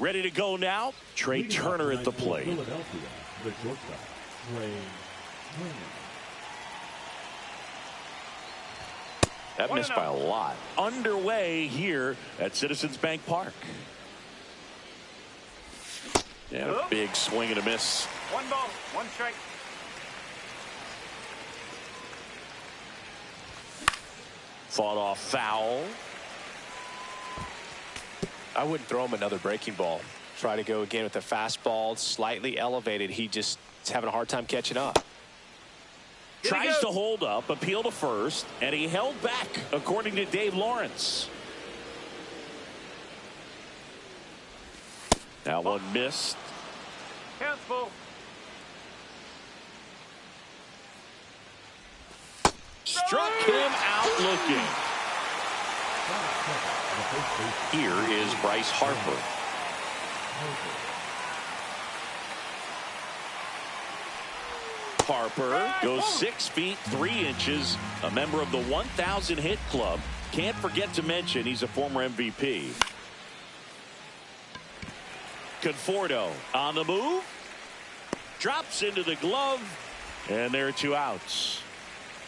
Ready to go now. Trey Turner at the plate. Philadelphia, the shortstop, Trey Turner. That missed by a lot. Underway here at Citizens Bank Park. And a big swing and a miss. 1 ball, 1 strike. Fought off foul. I wouldn't throw him another breaking ball. Try to go again with the fastball, slightly elevated. He just is having a hard time catching up. Tries to hold up, appeal to first, and he held back, according to Dave Lawrence. That one missed. Hands full. Struck him out looking. Here is Bryce Harper. Harper goes 6 feet 3 inches, a member of the 1,000 hit club. Can't forget to mention he's a former MVP. Conforto on the move, drops into the glove, and there are 2 outs.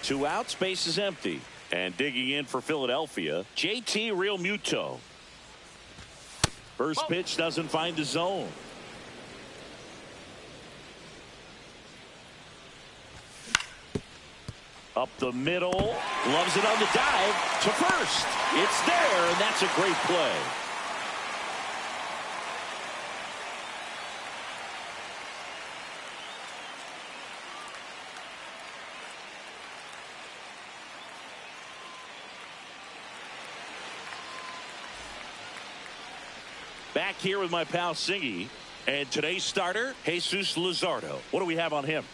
2 outs, base is empty. And digging in for Philadelphia, JT Realmuto. First pitch doesn't find the zone. Up the middle, loves it on the dive to first. It's there, and that's a great play. Back here with my pal Singy, and today's starter, Jesus Luzardo. What do we have on him?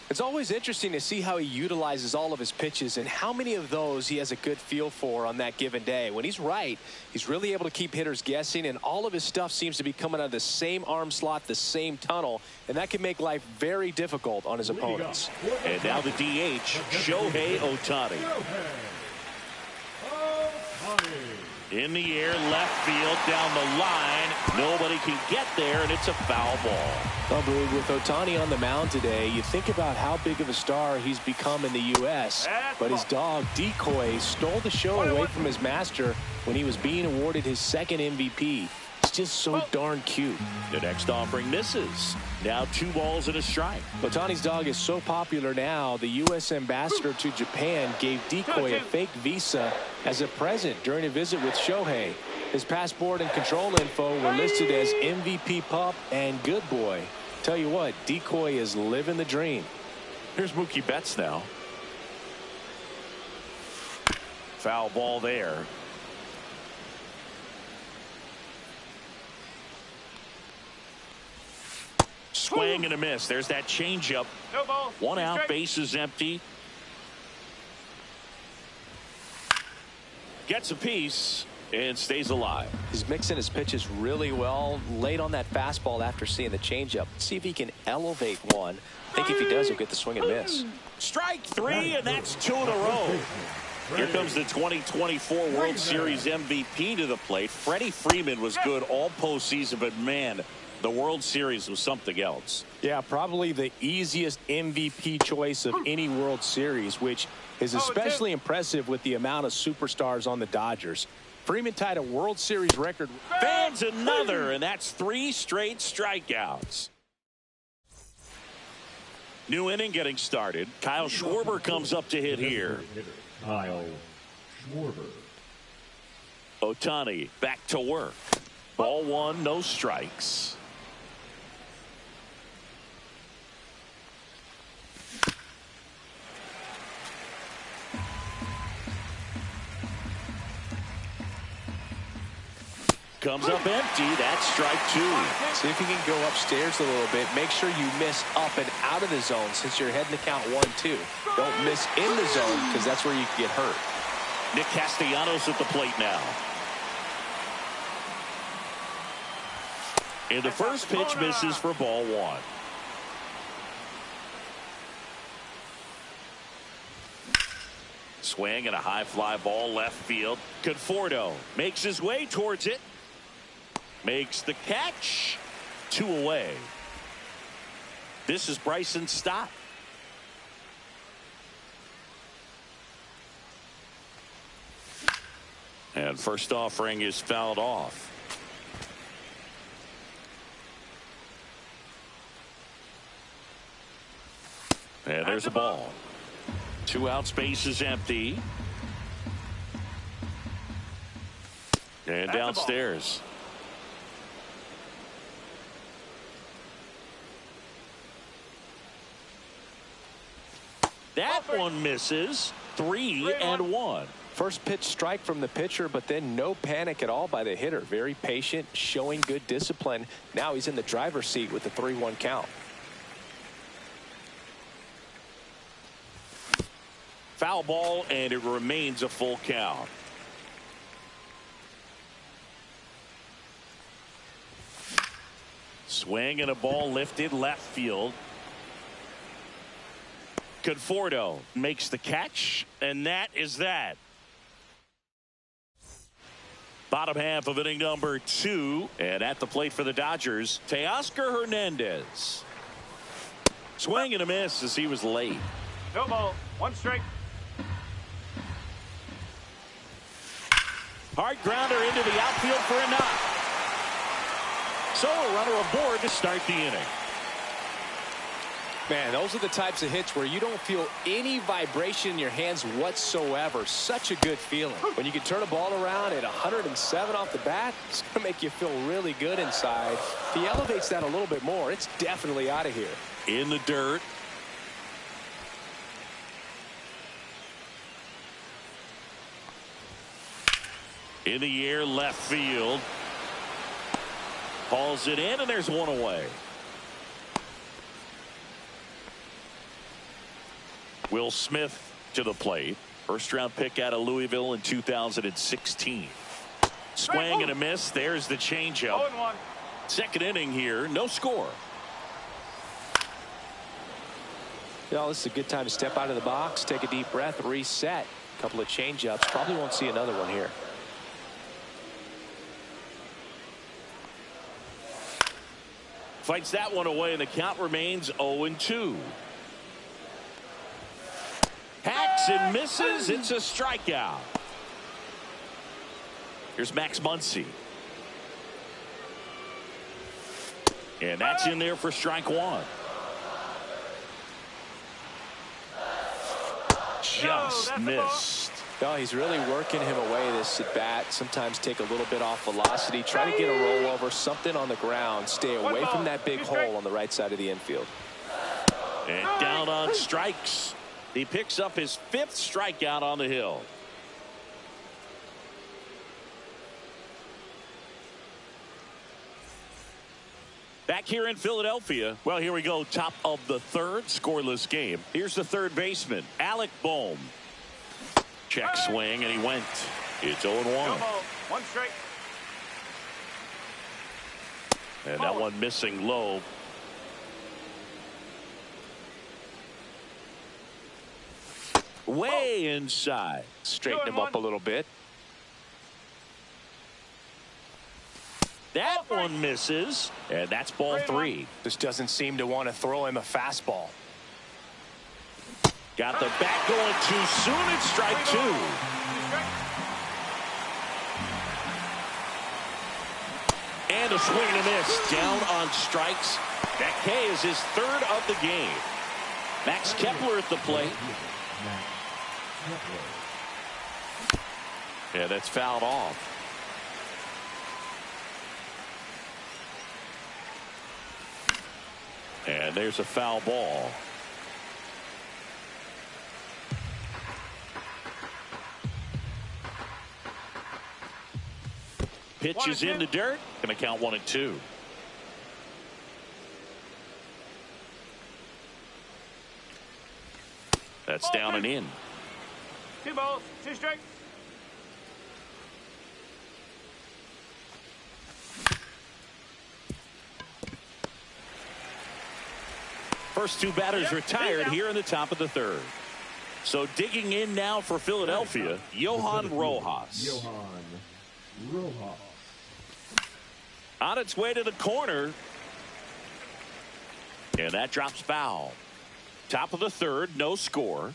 It's always interesting to see how he utilizes all of his pitches and how many of those he has a good feel for on that given day. When he's right, he's really able to keep hitters guessing, and all of his stuff seems to be coming out of the same arm slot, the same tunnel, and that can make life very difficult on his opponents. And now the DH, Shohei Ohtani. In the air, left field, down the line. Nobody can get there, and it's a foul ball. Well, Boog, with Ohtani on the mound today, you think about how big of a star he's become in the U.S., but his dog, Decoy, stole the show away from his master when he was being awarded his 2nd MVP. It's just so darn cute. The next offering misses. Now 2 balls and a strike. Ohtani's dog is so popular now, the U.S. ambassador to Japan gave Decoy a fake visa as a present during a visit with Shohei. His passport and control info were listed as MVP pup and good boy. Tell you what, Decoy is living the dream. Here's Mookie Betts now. Foul ball there. Swing and a miss. There's that changeup. No ball. 1 out, base is empty. Gets a piece and stays alive. He's mixing his pitches really well. Late on that fastball after seeing the changeup. See if he can elevate one. I think if he does, he'll get the swing and miss. Strike 3, and that's 2 in a row. Here comes the 2024 World Series MVP to the plate. Freddie Freeman was good all postseason, but man, the World Series was something else. Yeah, probably the easiest MVP choice of any World Series, which is especially impressive with the amount of superstars on the Dodgers. Freeman tied a World Series record. Fans another, and that's 3 straight strikeouts. New inning getting started. Kyle Schwarber comes up to hit here. Kyle Schwarber. Ohtani back to work. Ball 1, no strikes. Comes up empty. That's strike 2. See if you can go upstairs a little bit. Make sure you miss up and out of the zone since you're heading to count 1-2. Don't miss in the zone because that's where you can get hurt. Nick Castellanos at the plate now. And the first pitch misses for ball 1. Swing and a high fly ball left field. Conforto makes his way towards it. makes the catch. 2 away. This is Bryson Stott. And first offering is fouled off. And there's a ball. 2 outs, base is empty. And downstairs. That one misses. 3-1. First pitch strike from the pitcher, but then no panic at all by the hitter. Very patient, showing good discipline. Now he's in the driver's seat with the 3-1 count. Foul ball, and it remains a full count. Swing and a ball lifted left field. Conforto makes the catch, and that is that. Bottom half of inning number 2, and at the plate for the Dodgers, Teoscar Hernandez. Swing and a miss as he was late. No ball. 1 strike. Hard grounder into the outfield for a knock. So a runner aboard to start the inning. Man, those are the types of hits where you don't feel any vibration in your hands whatsoever. Such a good feeling. When you can turn a ball around at 107 off the bat, it's going to make you feel really good inside. If he elevates that a little bit more, it's definitely out of here. In the dirt. In the air, left field. Hauls it in, and there's 1 away. Will Smith to the plate. First round pick out of Louisville in 2016. Swing and a miss. There's the changeup. 0-1. Second inning here. No score. Well, this is a good time to step out of the box, take a deep breath, reset. A couple of changeups. Probably won't see another one here. Fights that one away, and the count remains 0-2. Hacks and misses. It's a strikeout. Here's Max Muncy. And that's in there for strike 1. Just missed. No, he's really working him away this at bat. Sometimes take a little bit off velocity. Try to get a rollover, something on the ground. Stay away from that big hole on the right side of the infield. And down on strikes. He picks up his 5th strikeout on the hill. Back here in Philadelphia. Well, here we go. Top of the 3rd, scoreless game. Here's the third baseman, Alec Bohm. Check swing, and he went. It's 0-1. 1 strike. And that one missing low. Way inside. Straighten him up a little bit. That one misses, and that's ball 3. Just doesn't seem to want to throw him a fastball. Got the bat going too soon. It's strike 2. And a swing and a miss. Down on strikes. That K is his 3rd of the game. Max Kepler at the plate. And that's fouled off. And there's a foul ball. Pitch is in the dirt. Going to count 1-2. That's down and in. 2 balls, 2 strikes. First 2 batters retired here in the top of the 3rd. So digging in now for Philadelphia, Johan Rojas. Johan Rojas. On its way to the corner. And that drops foul. Top of the third, no score.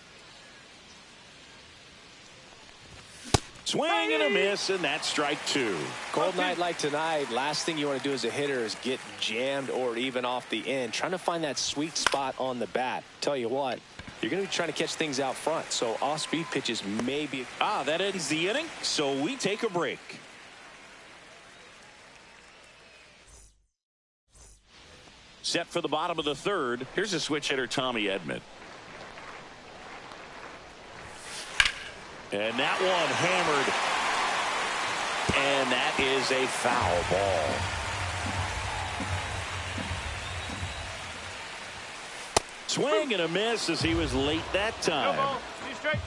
Swing and a miss, and that's strike two. Cold night like tonight, last thing you want to do as a hitter is get jammed or even off the end. Trying to find that sweet spot on the bat. Tell you what, you're going to be trying to catch things out front, so off-speed pitches may be. That ends the inning, so we take a break. Set for the bottom of the third. Here's a switch hitter, Tommy Edman. And that one hammered. And that is a foul ball. Swing and a miss as he was late that time. No ball. 2 strikes.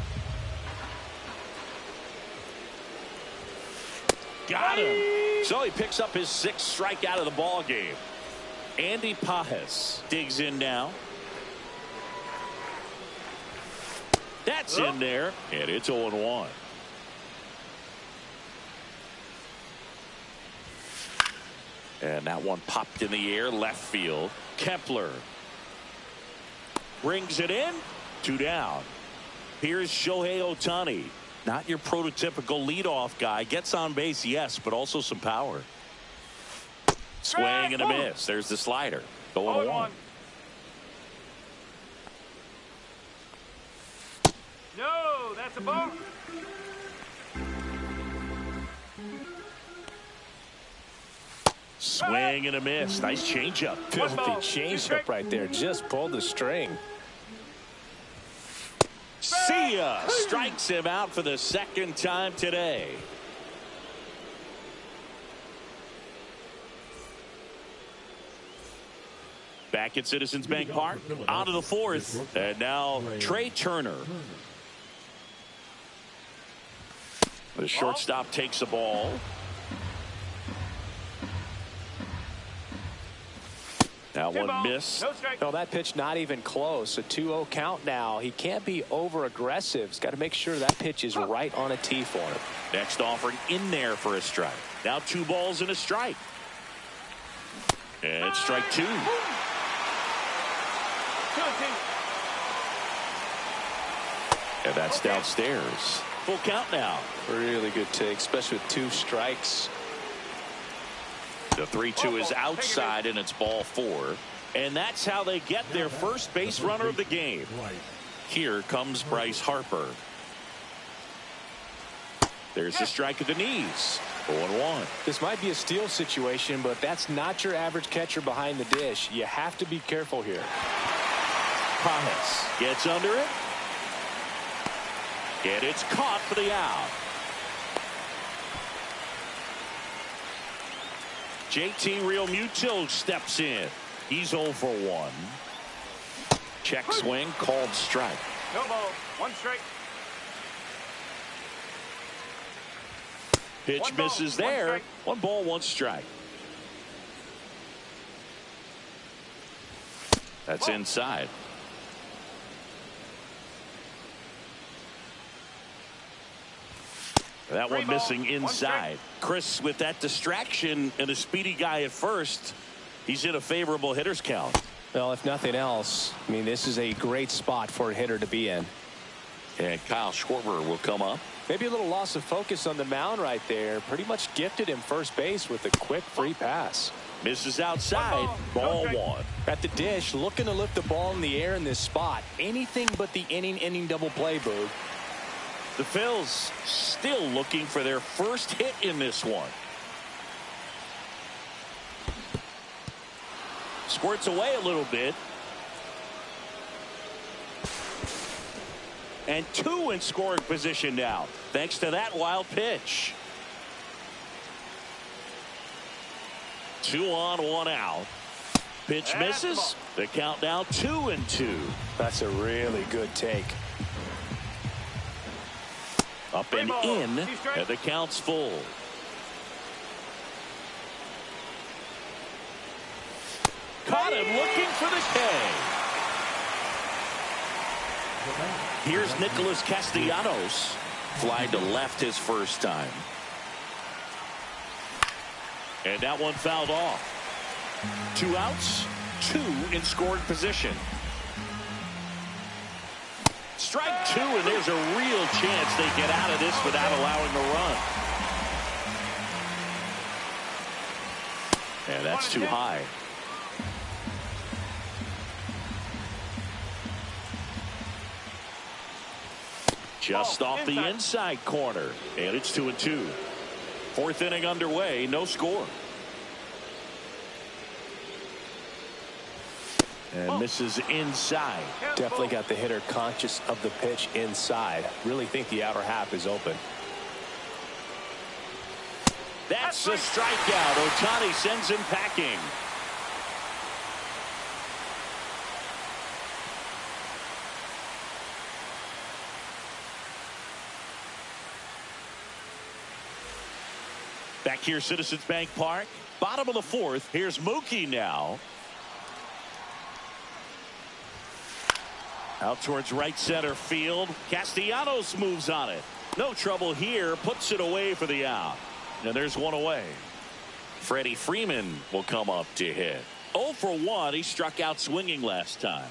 Got him. So he picks up his 6th strikeout of the ball game. Andy Pages digs in now. That's in there, and it's 0-1. And that one popped in the air, left field. Kepler brings it in. 2 down. Here's Shohei Ohtani. Not your prototypical leadoff guy. Gets on base, yes, but also some power. Swing and a miss. There's the slider. 0-1. No, that's a ball. Swing and a miss. Nice changeup. Filthy changeup right there. Just pulled the string. See ya. Strikes him out for the 2nd time today. Back at Citizens Bank Park. On to the 4th. And now Trey Turner. The shortstop takes the ball. That one missed. No, that pitch not even close. A 2-0 count now. He can't be over aggressive. He's got to make sure that pitch is right on a tee for him. Next offering in there for a strike. Now 2 balls and a strike. And strike 2. And that's downstairs. Full count now. Really good take, especially with 2 strikes. The 3-2 is outside, and it's ball 4. And that's how they get their first base runner of the game. Here comes Bryce Harper. There's the strike at the knees. 0-1. This might be a steal situation, but that's not your average catcher behind the dish. You have to be careful here. Pages gets under it. And it's caught for the out. JT Realmuto steps in. He's 0 for 1. Check swing, called strike. No ball. 1 strike. Pitch misses there. 1 ball, 1 strike. That's inside. That one missing inside. Chris, with that distraction and a speedy guy at first, he's in a favorable hitter's count. Well, if nothing else, I mean, this is a great spot for a hitter to be in. And Kyle Schwarber will come up. Maybe a little loss of focus on the mound right there. Pretty much gifted him first base with a quick free pass. Misses outside. Ball 1. At the dish, looking to lift the ball in the air in this spot. Anything but the inning double play, Boog. The Phils still looking for their first hit in this one. Squirts away a little bit. And 2 in scoring position now, thanks to that wild pitch. 2 on, 1 out. Pitch misses. The count now 2-2. That's a really good take. Up and in, and the count's full. Caught him looking for the K. Here's Nicholas Castellanos. Fly to left his first time. And that one fouled off. 2 outs, 2 in scoring position. Strike 2, and there's a real chance they get out of this without allowing a run. And that's too high. Just off the inside corner, and it's 2-2. 4th inning underway, no score. And misses inside. Definitely got the hitter conscious of the pitch inside. Really think the outer half is open. That's a strikeout. Ohtani sends him packing. Back here, Citizens Bank Park. Bottom of the 4th. Here's Mookie now. Out towards right center field. Castellanos moves on it. No trouble here. Puts it away for the out. And there's one away. Freddie Freeman will come up to hit. 0 for 1. He struck out swinging last time.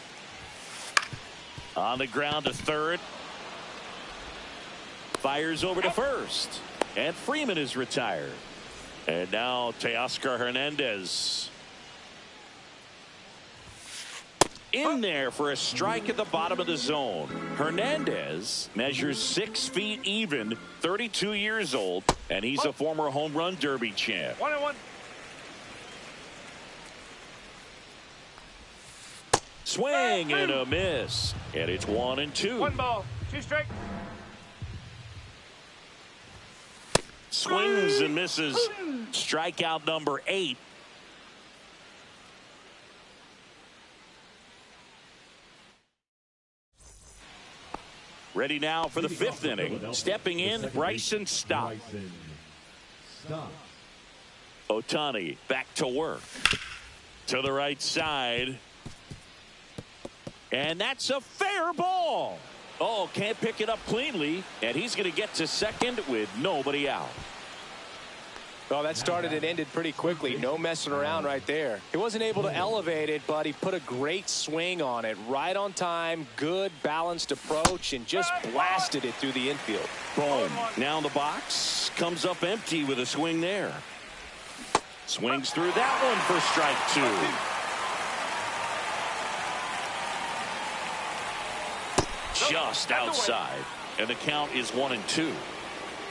On the ground to third. Fires over to first. And Freeman is retired. And now Teoscar Hernandez. In there for a strike at the bottom of the zone. Hernandez measures 6 feet even, 32 years old, and he's a former home run derby champ. 1-1. Swing and a miss. And it's 1-2. 1 ball, 2 strike. Swings and misses. Strikeout number 8. Ready now for the 5th inning. Stepping in, Bryson Stott. Ohtani back to work. To the right side. And that's a fair ball. Oh, can't pick it up cleanly. And he's going to get to second with nobody out. Well, that started and ended pretty quickly. No messing around right there. He wasn't able to elevate it, but he put a great swing on it. Right on time, good balanced approach, and just blasted it through the infield. Boom. Now in the box. Comes up empty with a swing there. Swings through that one for strike 2. Just outside. And the count is 1-2.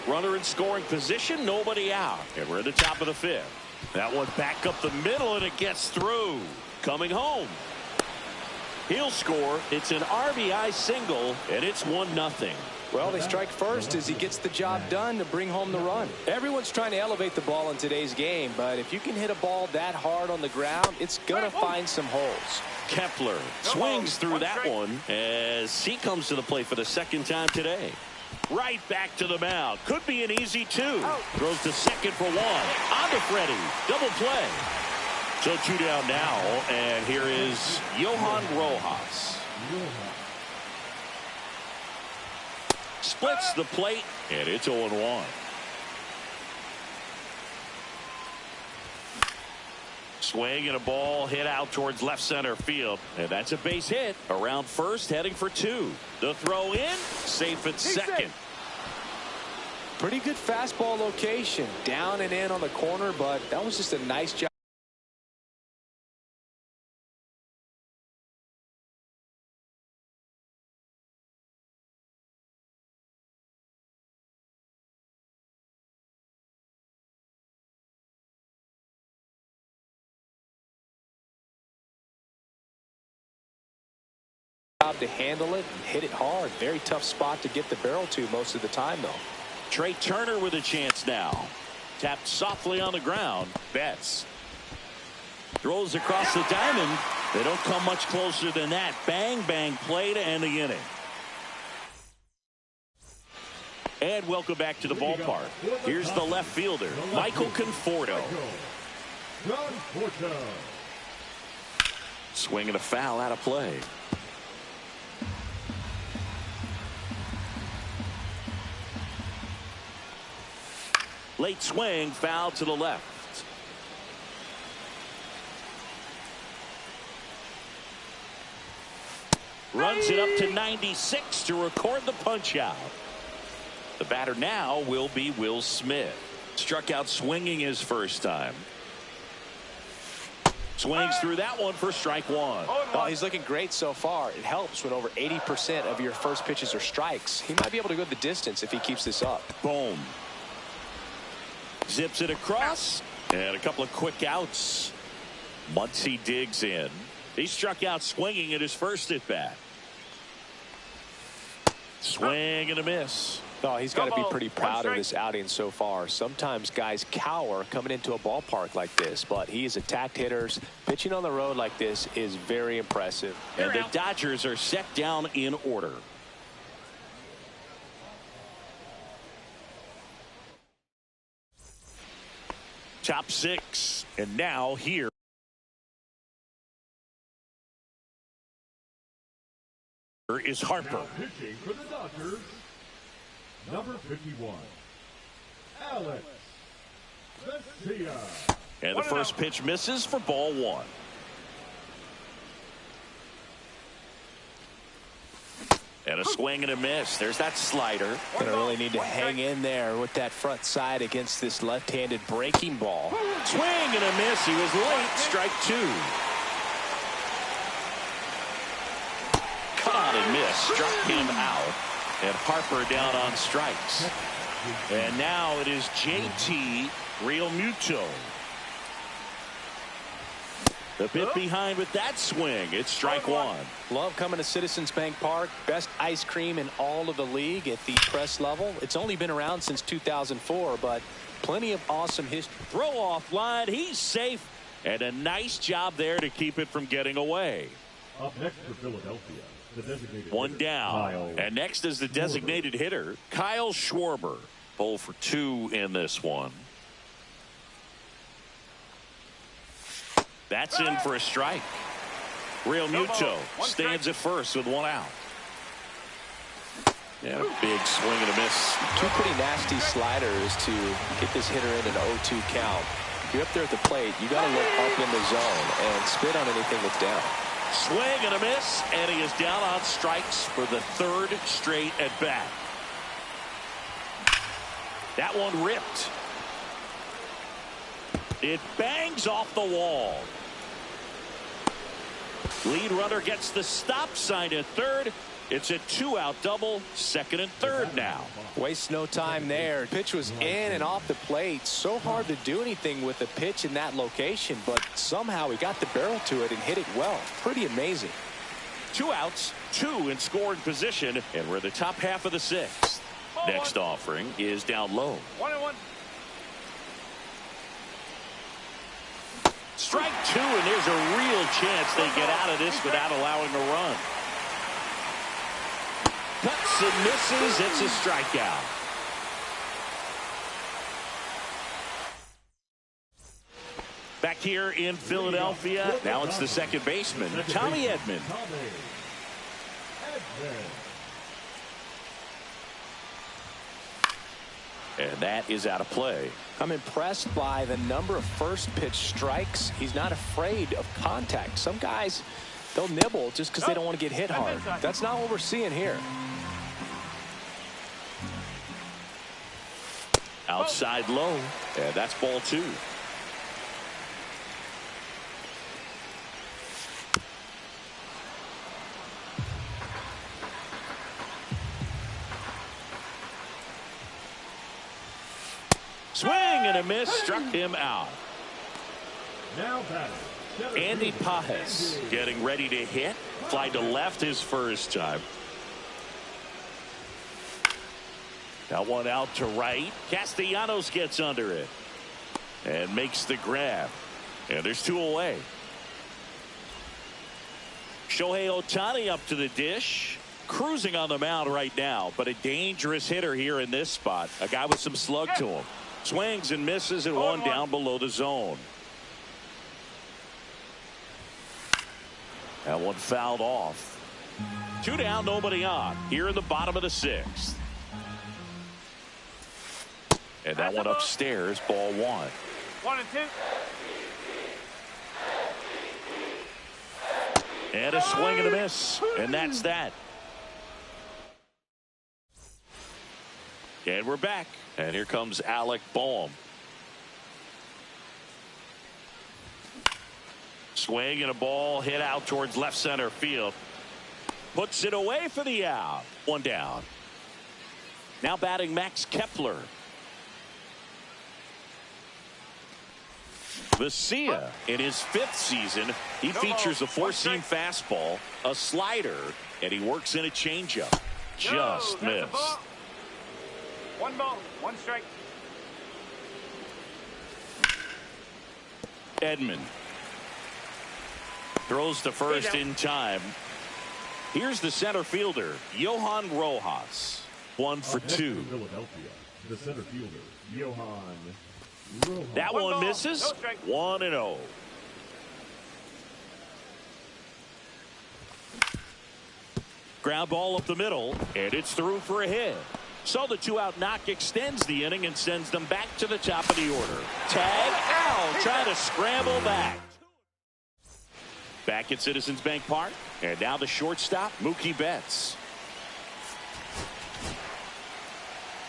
Runner in scoring position, nobody out. And we're at the top of the 5th. That one back up the middle, and it gets through. Coming home. He'll score. It's an RBI single, and it's 1-0. Well, they strike first as he gets the job done to bring home the run. Everyone's trying to elevate the ball in today's game, but if you can hit a ball that hard on the ground, it's going to find some holes. Kepler swings through that one as he comes to the plate for the 2nd time today. Right back to the mound. Could be an easy 2. Throws to second for 1. On to Freddie. Double play. So 2 down now, and here is Johan Rojas. Splits the plate, and it's 0-1. Swing and a ball hit out towards left center field. And that's a base hit. Around first, heading for 2. The throw in, safe at second. Pretty good fastball location. Down and in on the corner, but that was just a nice job. To handle it and hit it hard. Very tough spot to get the barrel to most of the time, though. Trey Turner with a chance now. Tapped softly on the ground. Betts throws across the diamond. They don't come much closer than that. Bang, bang play to end the inning. And welcome back to the ballpark. Here's the left fielder, Michael Conforto. Swing and a foul out of play. Late swing, foul to the left. Runs it up to 96 to record the punch out. The batter now will be Will Smith. Struck out swinging his first time. Swings through that one for strike one. Oh, he's looking great so far. It helps when over 80% of your first pitches are strikes. He might be able to go the distance if he keeps this up. Boom. Zips it across. And a couple of quick outs. Muncy digs in. He struck out swinging at his first at bat. Swing and a miss. Oh, he's got to be pretty proud of this outing so far. Sometimes guys cower coming into a ballpark like this, but he's attacked hitters. Pitching on the road like this is very impressive. And the Dodgers are set down in order. Top six. And now here is Harper. Now pitching for the Dodgers, number 51, Alex Vesia. And the first pitch misses for ball one. And a swing and a miss. There's that slider. Gonna really need to hang in there with that front side against this left-handed breaking ball. Swing and a miss. He was late. Strike two. Cut on and miss. Struck him out. And Harper down on strikes. And now it is JT Realmuto. The bit behind with that swing. It's strike one. Love coming to Citizens Bank Park. Best ice cream in all of the league at the press level. It's only been around since 2004, but plenty of awesome history. Throw off line. He's safe. And a nice job there to keep it from getting away. Up next for Philadelphia, the designated One hitter, down. Kyle And next is the designated hitter, Kyle Schwarber. 0 for 2 in this one. That's in for a strike. Realmuto stands at first with one out. And a big swing and a miss. Two pretty nasty sliders to get this hitter in an 0-2 count. If you're up there at the plate, you got to look up in the zone and spit on anything that's down. Swing and a miss, and he is down on strikes for the third straight at bat. That one ripped. It bangs off the wall. Lead runner gets the stop sign at third. It's a 2-out double, second and third now. Wastes no time there. Pitch was in and off the plate. So hard to do anything with a pitch in that location, but somehow he got the barrel to it and hit it well. Pretty amazing. 2 outs, 2 in scoring position, and we're the top half of the sixth. Next offering is down low. 1-1. Strike 2, and there's a real chance they get out of this without allowing a run. Cuts and misses. It's a strikeout. Back here in Philadelphia, now it's the second baseman, Tommy Edman. And that is out of play. I'm impressed by the number of first pitch strikes. He's not afraid of contact. Some guys, they'll nibble just because they don't want to get hit hard. That's not what we're seeing here. Outside low, and that's ball 2. Swing and a miss, struck him out. Now batting, Andy Pages getting ready to hit. Fly to left his first time. That one out to right. Castellanos gets under it and makes the grab. And there's 2 away. Shohei Ohtani up to the dish. Cruising on the mound right now, but a dangerous hitter here in this spot. A guy with some slug to him. Swings and misses and one down below the zone. That one fouled off. 2 down, nobody on. Here in the bottom of the 6th. And that one upstairs, ball 1. 1 and 2. And a swing and a miss. And that's that. And we're back. And here comes Alec Boehm. Swing and a ball hit out towards left center field. Puts it away for the out. One down. Now batting Max Kepler. Vesia in his 5th season. He features a four-seam fastball, a slider, and he works in a changeup. Just missed. One ball, one strike. Edman throws to first in time. Here's the center fielder, Johan Rojas. 1 for 2. Philadelphia, the center fielder, Johan Rojas. That one misses. 1-0. Ground ball up the middle, and it's through for a hit. So the 2-out knock extends the inning and sends them back to the top of the order. Tag out, trying to scramble back. Back at Citizens Bank Park, and now the shortstop, Mookie Betts.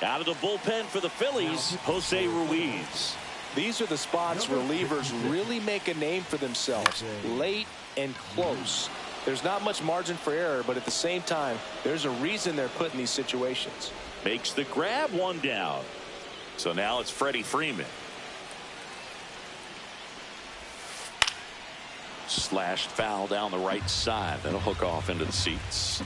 Out of the bullpen for the Phillies, Jose Ruiz. These are the spots relievers really make a name for themselves. Late and close. There's not much margin for error, but at the same time, there's a reason they're put in these situations. Makes the grab, 1 down. So now it's Freddie Freeman. Slashed foul down the right side. That'll hook off into the seats.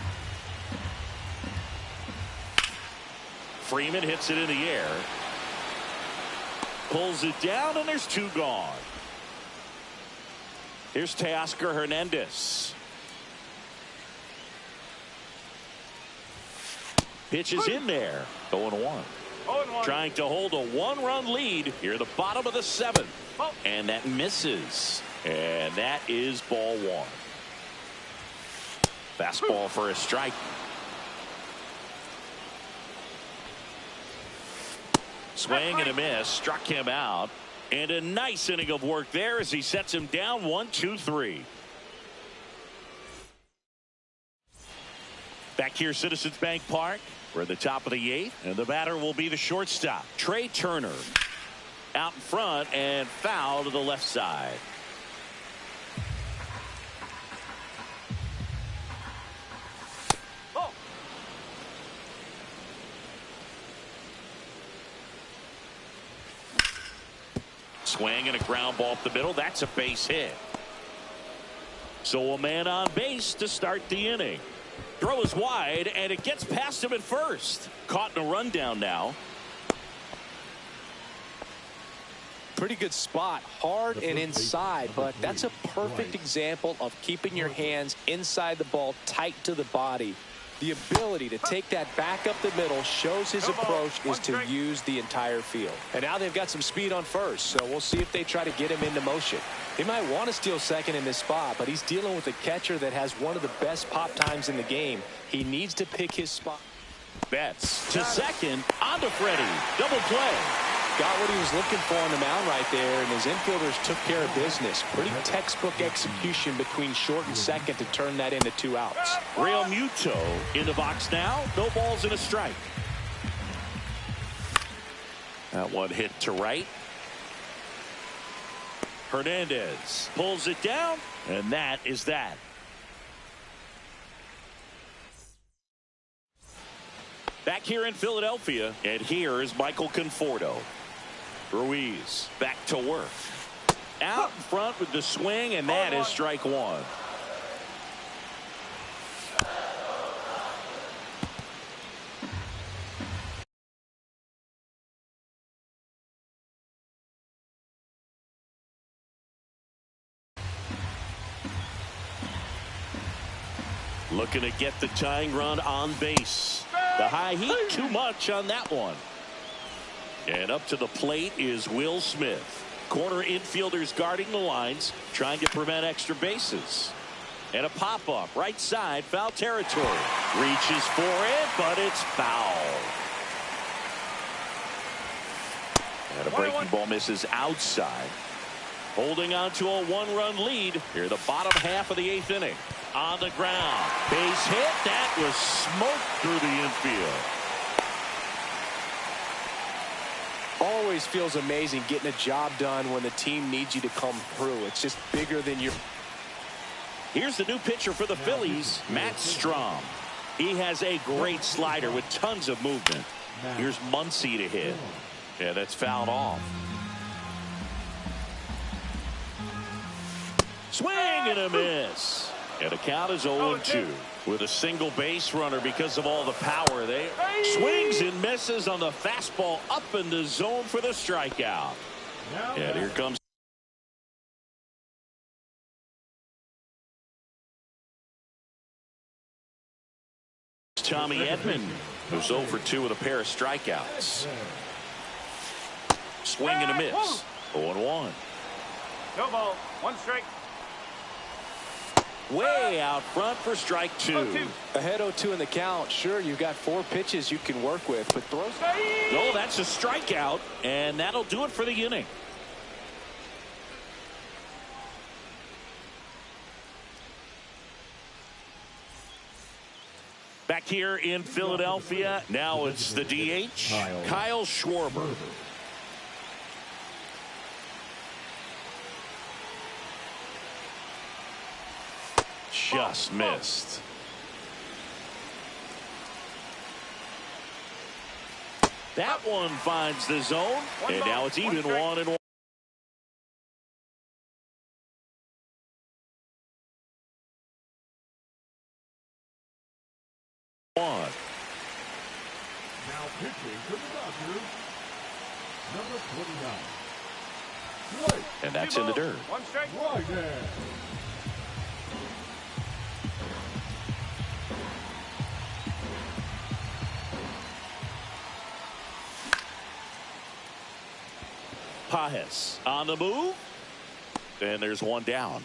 Freeman hits it in the air. Pulls it down, and there's 2 gone. Here's Teoscar Hernandez. Pitches in there. 0-1. Trying to hold a 1-run lead here at the bottom of the 7th. And that misses. And that is ball 1. Fastball for a strike. Swing and a miss. Struck him out. And a nice inning of work there as he sets him down 1-2-3. Back here, Citizens Bank Park. We're at the top of the 8th, and the batter will be the shortstop, Trey Turner. Out in front and foul to the left side. Oh. Swing and a ground ball up the middle. That's a base hit. So a man on base to start the inning. Throw is wide, and it gets past him at first. Caught in a rundown now. Pretty good spot, hard and inside, but that's a perfect example of keeping your hands inside the ball, tight to the body. The ability to take that back up the middle shows his approach is to use the entire field. And now they've got some speed on first, so we'll see if they try to get him into motion. They might want to steal second in this spot, but he's dealing with a catcher that has one of the best pop times in the game. He needs to pick his spot. Betts to second, on to Freddie. Double play. Got what he was looking for on the mound right there, and his infielders took care of business. Pretty textbook execution between short and second to turn that into 2 outs. Real Muto in the box now. No balls and a strike. That one hit to right. Hernandez pulls it down, and that is that. Back here in Philadelphia, and here is Michael Conforto. Ruiz back to work. Out in front with the swing, and that is strike 1. Looking to get the tying run on base. The high heat, too much on that one. And up to the plate is Will Smith. Corner infielders guarding the lines, trying to prevent extra bases. And a pop-up, right side, foul territory. Reaches for it, but it's foul. And a breaking ball misses outside. holding on to a one-run lead here the bottom half of the 8th inning. On the ground, base hit. That was smoked through the infield. Always feels amazing getting a job done when the team needs you to come through. It's just bigger than your... Here's the new pitcher for the Phillies, Matt Strahm. He has a great slider with tons of movement. Here's Muncy to hit. Yeah, that's fouled off. Swing and a miss. And the count is 0-2 with a single base runner because of all the power there. Swings and misses on the fastball up in the zone for the strikeout. And here comes Tommy Edman, who's 0 for 2 with a pair of strikeouts. Swing and a miss. 0-1. No ball. 1 strike. Way out front for strike 2. 0-2. Ahead 0-2 in the count. Sure, you've got 4 pitches you can work with, but throws... No, that's a strikeout, and that'll do it for the inning. Back here in Philadelphia, now it's the DH, Kyle Schwarber. Just missed. That one finds the zone, and now it's even 1-1. Now pitching for the Dodgers, number 29. And that's in the dirt. 1 strike. Right there. Pages on the move. And there's one down.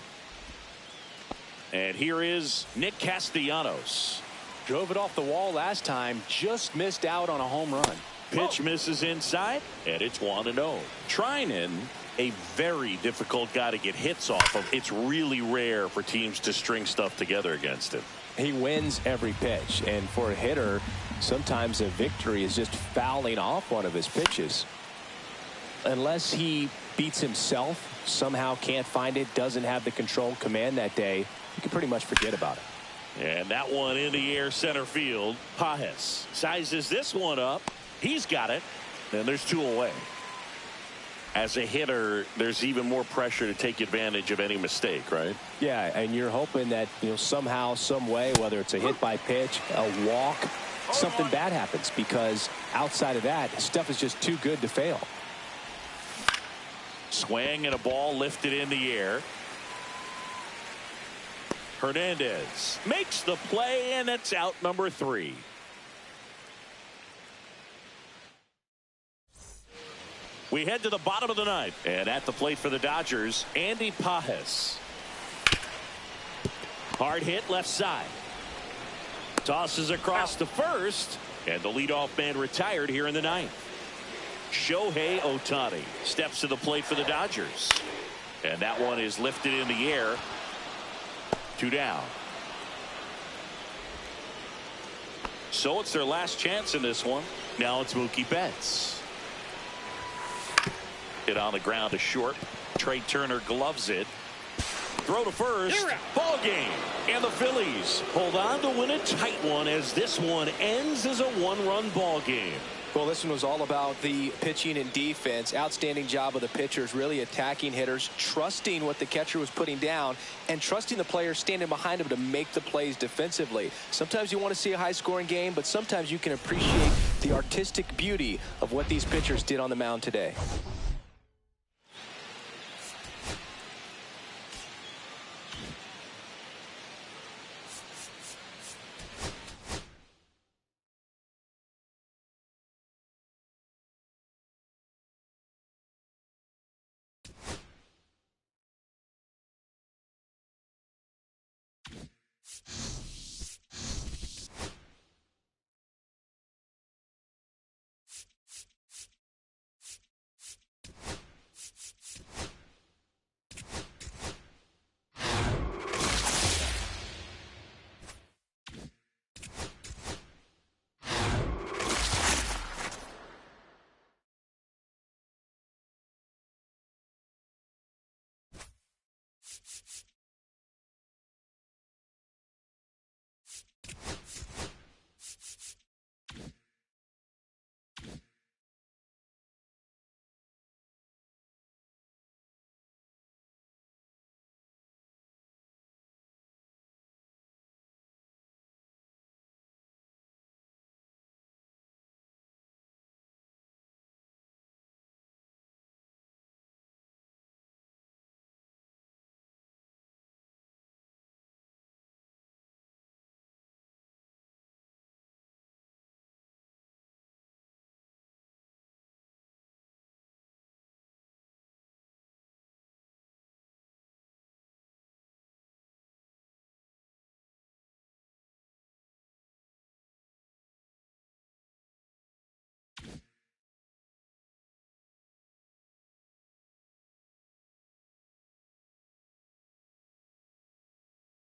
And here is Nick Castellanos. Drove it off the wall last time, just missed out on a home run. Pitch misses inside, and it's 1-0. Treinen, a very difficult guy to get hits off of. It's really rare for teams to string stuff together against him. He wins every pitch, and for a hitter, sometimes a victory is just fouling off one of his pitches. Unless he beats himself, somehow can't find it, doesn't have the control command that day, you can pretty much forget about it. And that one in the air center field. Pages sizes this one up. He's got it. And there's 2 away. As a hitter, there's even more pressure to take advantage of any mistake, right? Yeah, and you're hoping that, somehow, some way, whether it's a hit by pitch, a walk, something bad happens, because outside of that, stuff is just too good to fail. Swing and a ball lifted in the air. Hernandez makes the play, and it's out number 3. We head to the bottom of the 9th, and at the plate for the Dodgers, Andy Pages. Hard hit left side. Tosses across to first, and the leadoff man retired here in the 9th. Shohei Ohtani steps to the plate for the Dodgers, and that one is lifted in the air. 2 down. So it's their last chance in this one. Now it's Mookie Betts. Hit on the ground to short. Trey Turner gloves it. Throw to first. Ball game. And the Phillies hold on to win a tight one as this one ends as a 1-run ball game. Well, this one was all about the pitching and defense. Outstanding job of the pitchers, really attacking hitters, trusting what the catcher was putting down, and trusting the players standing behind him to make the plays defensively. Sometimes you want to see a high-scoring game, but sometimes you can appreciate the artistic beauty of what these pitchers did on the mound today.